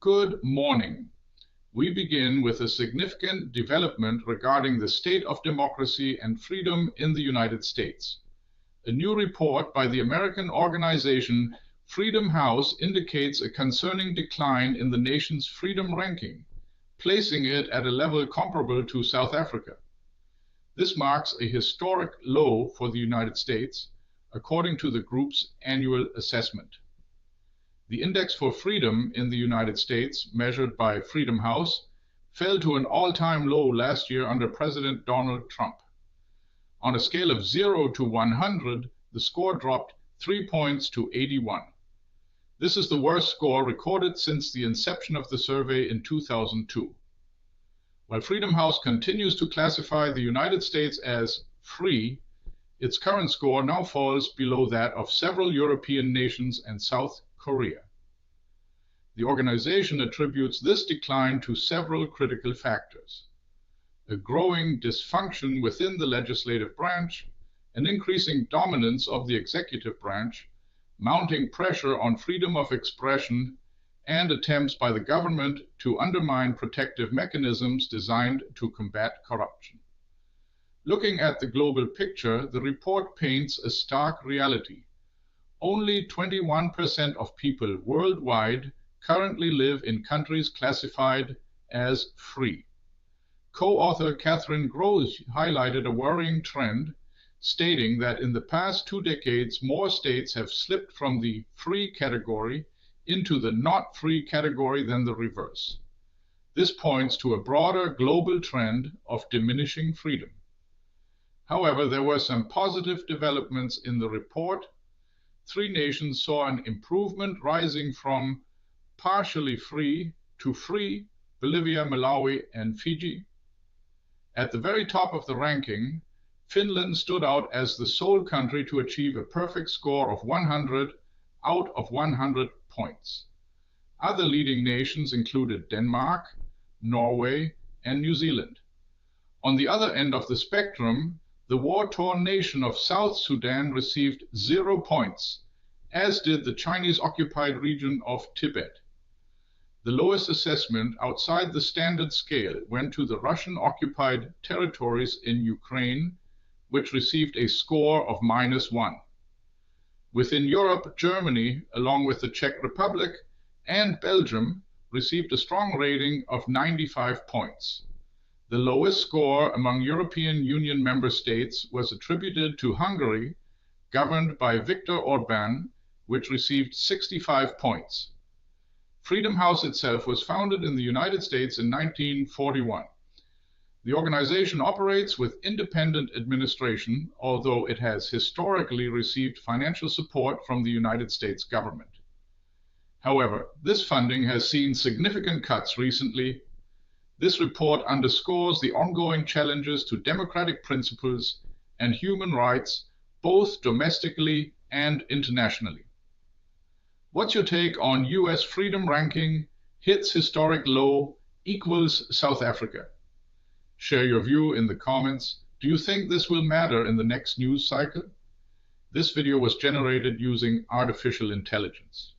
Good morning. We begin with a significant development regarding the state of democracy and freedom in the United States. A new report by the American organization Freedom House indicates a concerning decline in the nation's freedom ranking, placing it at a level comparable to South Africa. This marks a historic low for the United States, according to the group's annual assessment. The index for freedom in the United States, measured by Freedom House, fell to an all-time low last year under President Donald Trump. On a scale of 0 to 100, the score dropped 3 points to 81. This is the worst score recorded since the inception of the survey in 2002. While Freedom House continues to classify the United States as free, its current score now falls below that of several European nations and South Korea. The organization attributes this decline to several critical factors: a growing dysfunction within the legislative branch, an increasing dominance of the executive branch, mounting pressure on freedom of expression, and attempts by the government to undermine protective mechanisms designed to combat corruption. Looking at the global picture, the report paints a stark reality. Only 21% of people worldwide currently live in countries classified as free. Co-author Catherine Gross highlighted a worrying trend, stating that in the past 2 decades, more states have slipped from the free category into the not free category than the reverse. This points to a broader global trend of diminishing freedom. However, there were some positive developments in the report. 3 nations saw an improvement, rising from partially free to free: Bolivia, Malawi, and Fiji. At the very top of the ranking, Finland stood out as the sole country to achieve a perfect score of 100 out of 100 points. Other leading nations included Denmark, Norway, and New Zealand. On the other end of the spectrum, the war-torn nation of South Sudan received 0 points, as did the Chinese-occupied region of Tibet. The lowest assessment outside the standard scale went to the Russian-occupied territories in Ukraine, which received a score of -1. Within Europe, Germany, along with the Czech Republic and Belgium, received a strong rating of 95 points. The lowest score among European Union member states was attributed to Hungary, governed by Viktor Orbán, which received 65 points. Freedom House itself was founded in the United States in 1941. The organization operates with independent administration, although it has historically received financial support from the United States government. However, this funding has seen significant cuts recently. This report underscores the ongoing challenges to democratic principles and human rights, both domestically and internationally. What's your take on US freedom ranking hits historic low equals South Africa? Share your view in the comments. Do you think this will matter in the next news cycle? This video was generated using artificial intelligence.